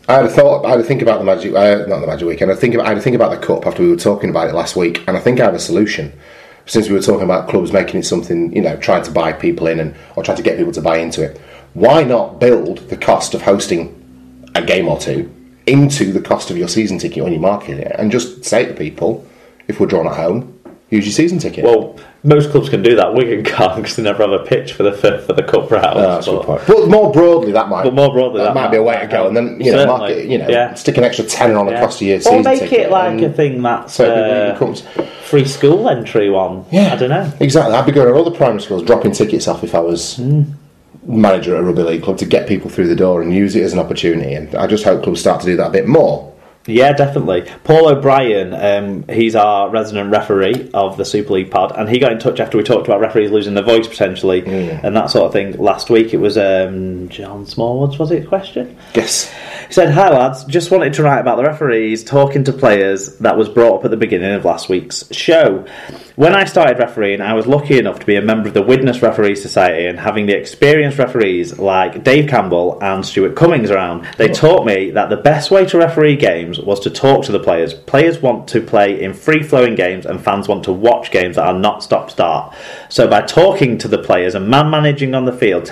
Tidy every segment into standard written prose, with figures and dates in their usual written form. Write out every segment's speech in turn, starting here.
I had a think about the Magic, not the Magic Weekend. I had to think about the Cup after we were talking about it last week, and I think I have a solution. Since we were talking about clubs making it something, trying to buy people in or trying to get people to buy into it, why not build the cost of hosting a game or two into the cost of your season ticket when you market it, and just say to people, if we're drawn at home, use your season ticket. Well, most clubs can do that. Wigan can't because they never have a pitch for the cup round. That's a good point. But more broadly, that might be a way to go. And then stick an extra tenner on the cost of your season ticket. Or make it like a thing that's free school entry one. Yeah, I don't know. Exactly. I'd be going to all the primary schools, dropping tickets off if I was manager at a rugby league club, to get people through the door and use it as an opportunity. And I just hope clubs start to do that a bit more. Yeah, definitely. Paul O'Brien, he's our resident referee of the Super League pod, and he got in touch after we talked about referees losing their voice potentially and that sort of thing last week. It was John Smallwoods, was it, question? Yes. He said, "Hi lads, just wanted to write about the referees talking to players that was brought up at the beginning of last week's show. When I started refereeing, I was lucky enough to be a member of the Widnes Referee Society, and having the experienced referees like Dave Campbell and Stuart Cummings around, they taught me that the best way to referee games was to talk to the players. Players want to play in free-flowing games, and fans want to watch games that are not stop-start. So by talking to the players and man-managing on the field,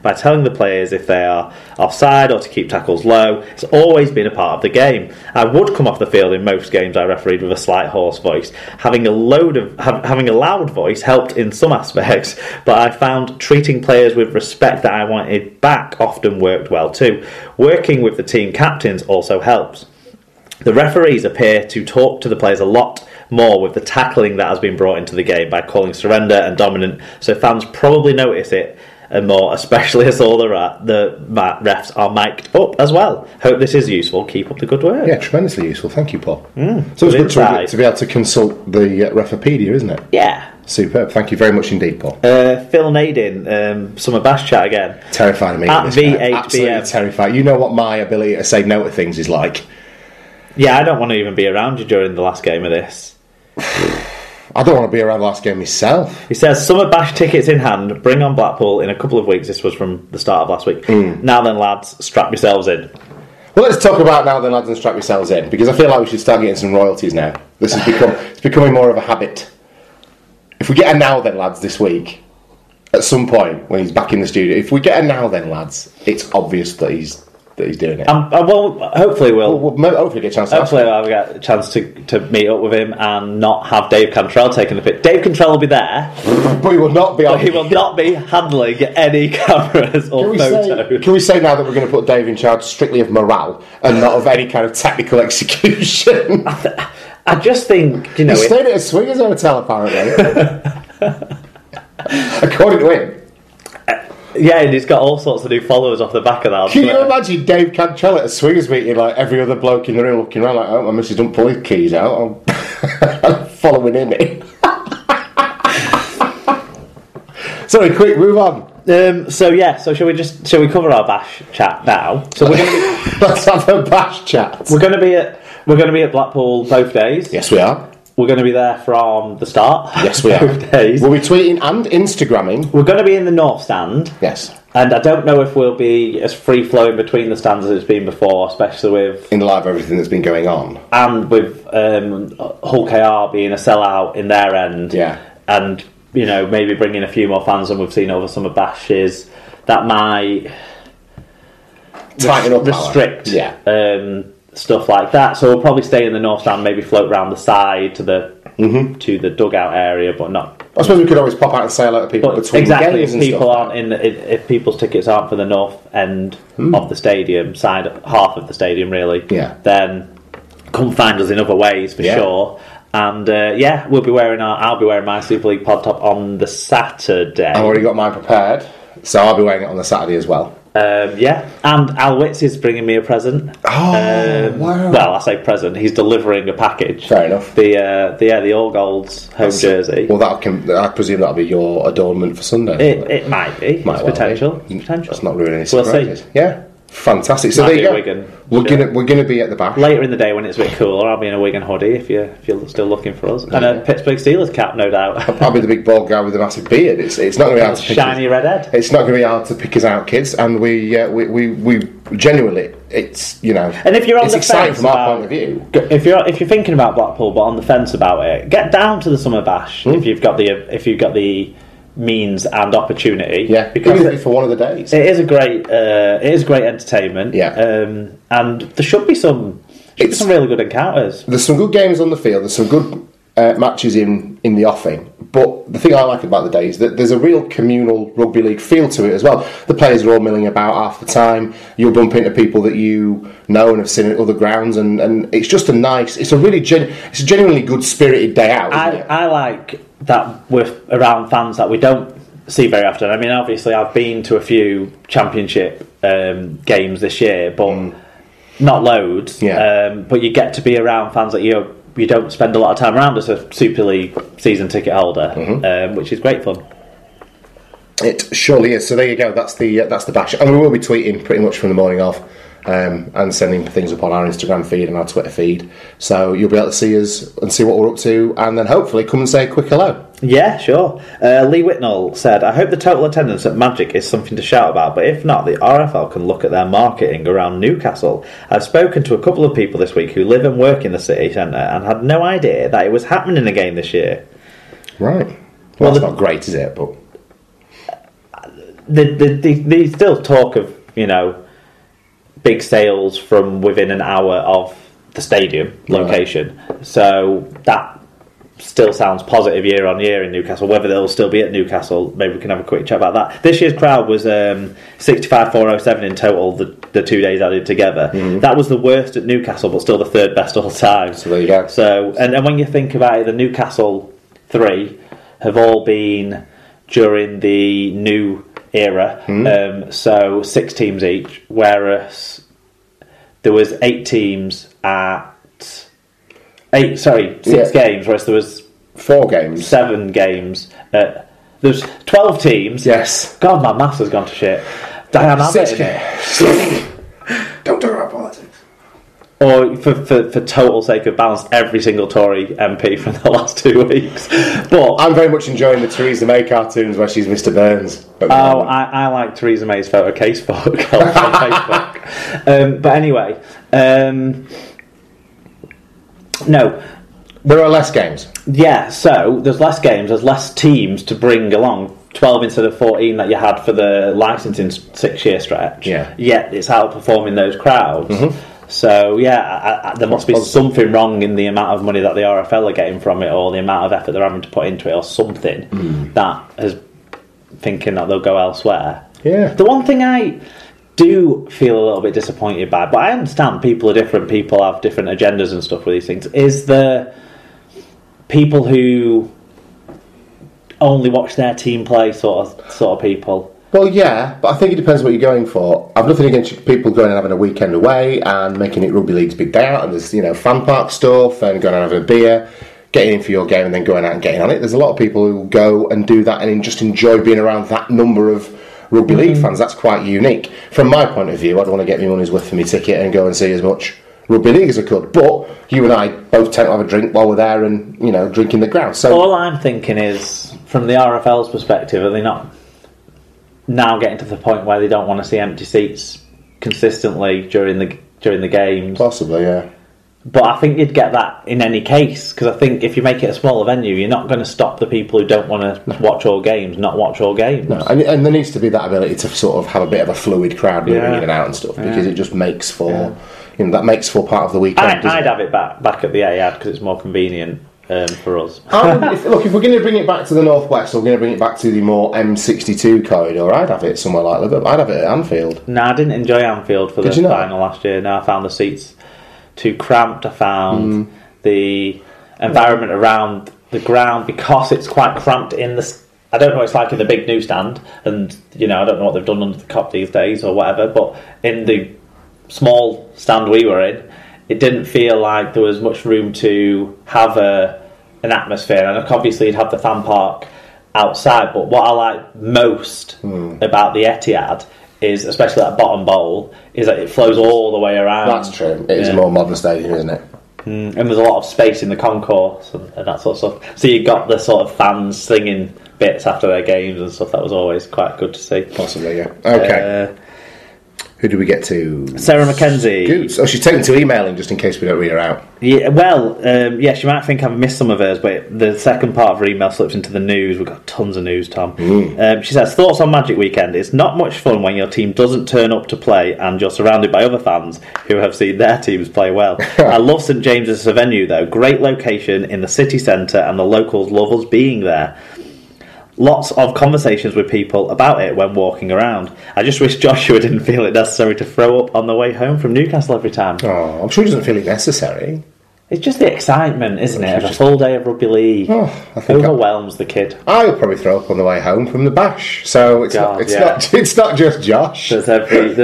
by telling the players if they are offside or to keep tackles low, it's always been a part of the game. I would come off the field in most games I refereed with a slight hoarse voice. Having a loud voice helped in some aspects, but I found treating players with respect that I wanted back often worked well too. Working with the team captains also helps. The referees appear to talk to the players a lot more with the tackling that has been brought into the game by calling surrender and dominant, so fans probably notice it and more, especially as all the refs are mic'd up as well. Hope this is useful. Keep up the good work." Yeah, tremendously useful. Thank you, Paul. So it's good to be able to consult the Referpedia, isn't it? Yeah. Superb. Thank you very much indeed, Paul. Phil Nadin, Summer Bash chat again. Terrifying me. At V8BM. Absolutely terrifying. You know what my ability to say no to things is like. Yeah, I don't want to even be around you during the last game of this. I don't want to be around the last game myself. He says, "Summer Bash tickets in hand, bring on Blackpool in a couple of weeks." This was from the start of last week. Now then, lads, strap yourselves in. Well, let's talk about now then, lads, and strap yourselves in, because I feel like we should start getting some royalties now. This has it's becoming more of a habit. If we get a now then, lads, this week, at some point when he's back in the studio, if we get a now then, lads, it's obvious that he's doing it. Well, hopefully we'll hopefully get a chance to hopefully I'll get a chance to meet up with him and not have Dave Cantrell taking the pic. Dave Cantrell will be there, but he will not be handling any cameras or photos. Can we say now that we're going to put Dave in charge strictly of morale and not of any kind of technical execution? I just think, he stayed at a swingers hotel apparently. According to him. Yeah, and he's got all sorts of new followers off the back of that. Can you imagine Dave Cantrell at a swingers meeting, like every other bloke in the room looking around like, "Oh, my missus don't pull his keys out, I'm following him in." Sorry, quick, move on. So shall we cover our bash chat now? So we're going to let's have a bash chat. We're going to be at Blackpool both days. Yes, we are. We're going to be there from the start. Yes, we are. Days. We'll be tweeting and Instagramming. We're going to be in the North Stand. Yes. And I don't know if we'll be as free-flowing between the stands as it's been before, especially with... in light of everything that's been going on. And with Hull KR being a sellout in their end. Yeah. And, maybe bringing a few more fans than we've seen over summer bashes. That might... tighten up restrict... stuff like that, so we'll probably stay in the North Stand, maybe float round the side to the dugout area, but not. I suppose we could always pop out and say hello to people between exactly, games if people aren't if people's tickets aren't for the north end of the stadium, half of the stadium really, then come find us in other ways for sure. And I'll be wearing my Super League pod top on the Saturday. I've already got mine prepared, so I'll be wearing it on the Saturday as well. And Al Witz is bringing me a present. Oh, wow. Well, I say present. He's delivering a package. Fair enough. The All Golds home jersey. Well, I presume that'll be your adornment for Sunday. It might be. It's potential. That's not really any surprises. We'll see. Yeah. Fantastic. So there you go. We're gonna be at the back later in the day when it's a bit cooler. I'll be in a Wigan hoodie if you're still looking for us, and a Pittsburgh Steelers cap, no doubt. I'll be the big bald guy with the massive beard. It's not going to be hard to pick shiny red head. It's not going to be hard to pick us out, kids. And we genuinely it's and if you're on it's the exciting fence from our about, point of view. if you're thinking about Blackpool but on the fence about it, get down to the Summer Bash if you've got the means and opportunity. Yeah, because for one of the days, it is great entertainment. Yeah, and there should be some really good encounters. There's some good games on the field. There's some good matches in the offing. But the thing I like about the day is that there's a real communal rugby league feel to it as well. The players are all milling about half the time. You'll bump into people that you know and have seen at other grounds, and it's just it's a genuinely good spirited day out. I like that we're around fans that we don't see very often. I mean, obviously I've been to a few championship games this year, but not loads. But you get to be around fans that you don't spend a lot of time around as a Super League season ticket holder, which is great fun. It surely is. So there you go. That's the bash, and we will be tweeting pretty much from the morning of, and sending things up on our Instagram feed and our Twitter feed. So you'll be able to see us and see what we're up to, and then hopefully come and say a quick hello. Yeah, sure. Lee Whitnell said, I hope the total attendance at Magic is something to shout about, but if not, the RFL can look at their marketing around Newcastle. I've spoken to a couple of people this week who live and work in the city centre and had no idea that it was happening again this year. Right. Well, that's not great, is it? But they still talk of, big sales from within an hour of the stadium location. Right. So that still sounds positive year on year in Newcastle. Whether they'll still be at Newcastle, maybe we can have a quick chat about that. This year's crowd was 65,407 in total, the 2 days added together. That was the worst at Newcastle, but still the third best all time. So there you go. So, and when you think about it, the Newcastle 3 have all been during the new era, so 6 teams each, whereas there was 8 teams at 6 games, whereas there was 4 games, 7 games. There's 12 teams. Yes. God, my maths has gone to shit. Diane Abbott in it. Don't talk about politics. Or for total sake of balance, every single Tory MP from the last 2 weeks. But I'm very much enjoying the Theresa May cartoons where she's Mr. Burns. I like Theresa May's photo case book on Facebook. But anyway, no. There are less games. Yeah, so there's less games, there's less teams to bring along. 12 instead of 14 that you had for the licensing 6-year stretch. Yeah. Yet it's outperforming those crowds. So, there must be something wrong in the amount of money that the RFL are getting from it, or the amount of effort they're having to put into it, or something that is thinking that they'll go elsewhere. Yeah. The one thing I do feel a little bit disappointed by, but I understand people are different, people have different agendas and stuff with these things, is the people who only watch their team play sort of people. Well, yeah, but I think it depends what you're going for. I've nothing against people going and having a weekend away and making it rugby league's big day out, and there's fan park stuff and going and having a beer, getting in for your game and then going out and getting on it. There's a lot of people who go and do that and just enjoy being around that number of rugby league fans. That's quite unique. From my point of view, I'd want to get my money's worth for my ticket and go and see as much rugby league as I could. But you and I both tend to have a drink while we're there and drinking the ground. So all I'm thinking is, from the RFL's perspective, are they not now getting to the point where they don't want to see empty seats consistently during the games? Possibly, yeah. But I think you'd get that in any case, because I think if you make it a smaller venue, you're not going to stop the people who don't want to watch all games not watch all games. No, and there needs to be that ability to sort of have a bit of a fluid crowd moving in and out and stuff, because it just makes for that makes for part of the weekend. I'd have it back at the Ayad because it's more convenient for us. If we're going to bring it back to the northwest, or we're going to bring it back to the more M62 corridor, I'd have it somewhere like Liverpool. I'd have it at Anfield. No, I didn't enjoy Anfield for the final last year. No, I found the seats too cramped. I found the environment around the ground, because it's quite cramped in the... I don't know what it's like in the big newsstand, and I don't know what they've done under the cop these days or whatever, but in the small stand we were in, it didn't feel like there was much room to have an atmosphere. And obviously you'd have the fan park outside, but what I like most about the Etihad is, especially that bottom bowl, is that it flows all the way around. That's true. It is a more modern stadium, isn't it? And there's a lot of space in the concourse and that sort of stuff. So you got the sort of fans singing bits after their games and stuff. That was always quite good to see. Possibly, yeah. Okay. Who do we get to? Sarah Mackenzie. Good. Oh, she's taken to emailing just in case we don't read her out. Yeah, well, she might think I've missed some of hers, but the second part of her email slips into the news. We've got tons of news, Tom. She says, thoughts on Magic Weekend. It's not much fun when your team doesn't turn up to play and you're surrounded by other fans who have seen their teams play well. I love St James's as a venue, though. Great location in the city centre and the locals love us being there. Lots of conversations with people about it when walking around. I just wish Joshua didn't feel it necessary to throw up on the way home from Newcastle every time. Oh, I'm sure he doesn't feel it necessary. It's just the excitement, isn't it, of a full day of rugby league. Overwhelms the kid. I'll probably throw up on the way home from the bash. So it's not just Josh. There's every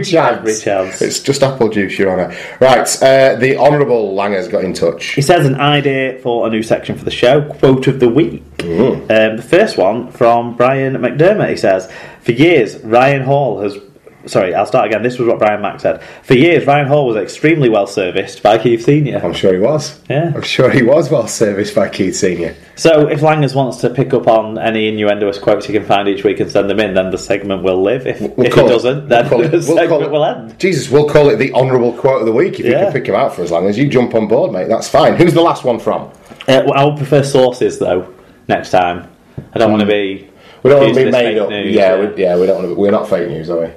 chance. It's just apple juice, Your Honour. Right, the Honourable Langer's got in touch. He says an idea for a new section for the show, quote of the week. The first one from Brian McDermott. He says, for years, Ryan Hall has... Sorry, I'll start again. This was what Brian Mack said. For years, Ryan Hall was extremely well serviced by Keith Senior. I'm sure he was. Yeah. I'm sure he was well serviced by Keith Senior. So if Langers wants to pick up on any innuendoous quotes he can find each week and send them in, then the segment will live. If it doesn't, then the segment will end. Jesus, we'll call it the Honourable Quote of the Week if you can pick him out for us, Langers. You jump on board, mate. That's fine. Who's the last one from? I would prefer sources, though, next time. I don't want to be... We don't want to be made up. News, we don't want to. We're not fake news, are we?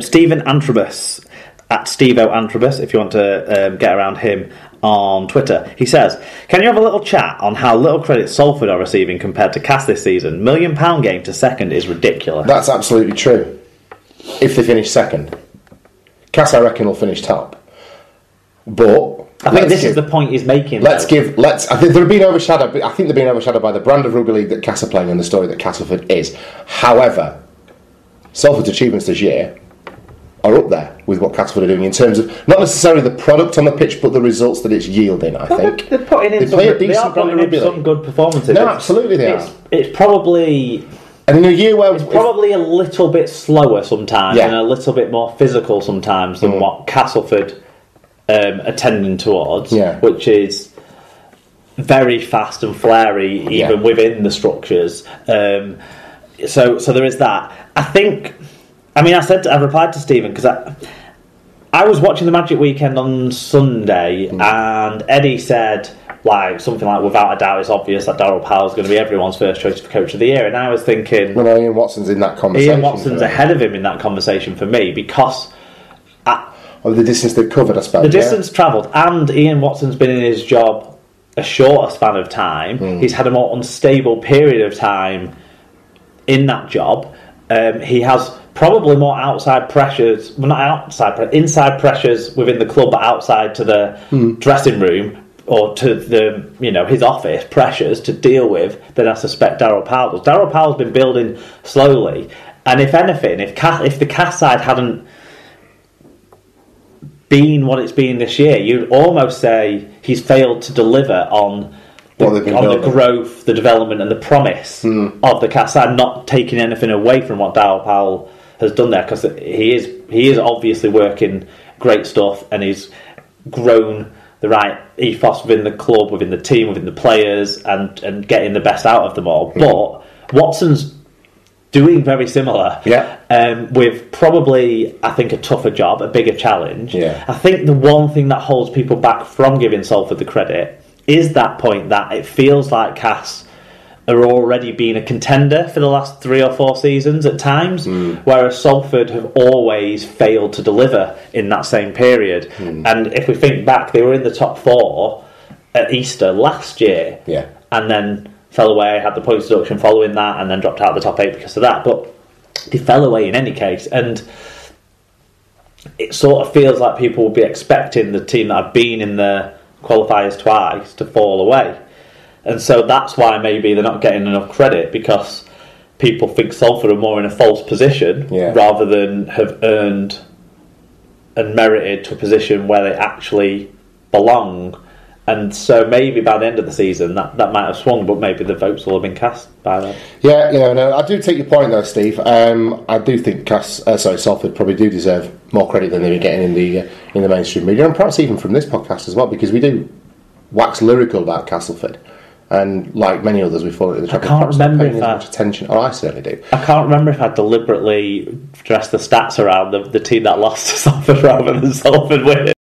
Stephen Antrobus at Stevo Antrobus, if you want to get around him on Twitter. He says, "Can you have a little chat on how little credit Salford are receiving compared to Cass this season? £1 million game to second is ridiculous." That's absolutely true. If they finish second, Cass, I reckon, will finish top. But I think this is the point he's making. I think they're being overshadowed. I think they're being overshadowed by the brand of rugby league that Cass are playing and the story that Castleford is. However, Salford's achievements this year are up there with what Castleford are doing in terms of not necessarily the product on the pitch, but the results that it's yielding. I think they're putting in some good performances. No, absolutely they are. It's probably. And in a year where it's probably a little bit slower sometimes and a little bit more physical sometimes than what Castleford attending towards, which is very fast and flary even within the structures. So there is that. I replied to Stephen because I was watching the Magic Weekend on Sunday and Eddie said something like, without a doubt it's obvious that Darryl Powell's going to be everyone's first choice for Coach of the Year, and I was thinking, well, Ian Watson's in that conversation. Ian Watson's ahead of him in that conversation for me because the distance they've covered, I suppose. The distance travelled, and Ian Watson's been in his job a shorter span of time. He's had a more unstable period of time in that job. He has probably more inside pressures within the club, but outside to the dressing room or to the his office pressures to deal with than I suspect Darryl Powell does. Darryl Powell's been building slowly, and if anything, if the Cass side hadn't been what it's been this year, you'd almost say he's failed to deliver on the growth, the development and the promise of the Cass side, not taking anything away from what Darryl Powell has done there, because he is obviously working great stuff and he's grown the right ethos within the club, within the team, within the players and getting the best out of them all. But Watson's doing very similar, with probably, I think, a tougher job, a bigger challenge. I think the one thing that holds people back from giving Salford the credit is that point that it feels like Cass are already being a contender for the last 3 or 4 seasons at times, whereas Salford have always failed to deliver in that same period. And if we think back, they were in the top 4 at Easter last year, and then fell away, had the points deduction following that, and then dropped out of the top 8 because of that. But they fell away in any case, and it sort of feels like people will be expecting the team that have been in the qualifiers twice to fall away. And so that's why maybe they're not getting enough credit, because people think Salford are more in a false position rather than have earned and merited to a position where they actually belong. And so maybe by the end of the season that might have swung, but maybe the votes will have been cast by then. Yeah, I do take your point though, Steve. I do think Salford probably do deserve more credit than they've been getting in the mainstream media, and perhaps even from this podcast as well, because we do wax lyrical about Castleford. And like many others, we fall into the trap. I can't remember paying if as much attention. Oh, I certainly do. I can't remember if I deliberately dressed the stats around the team that lost to Salford rather than Salford winning.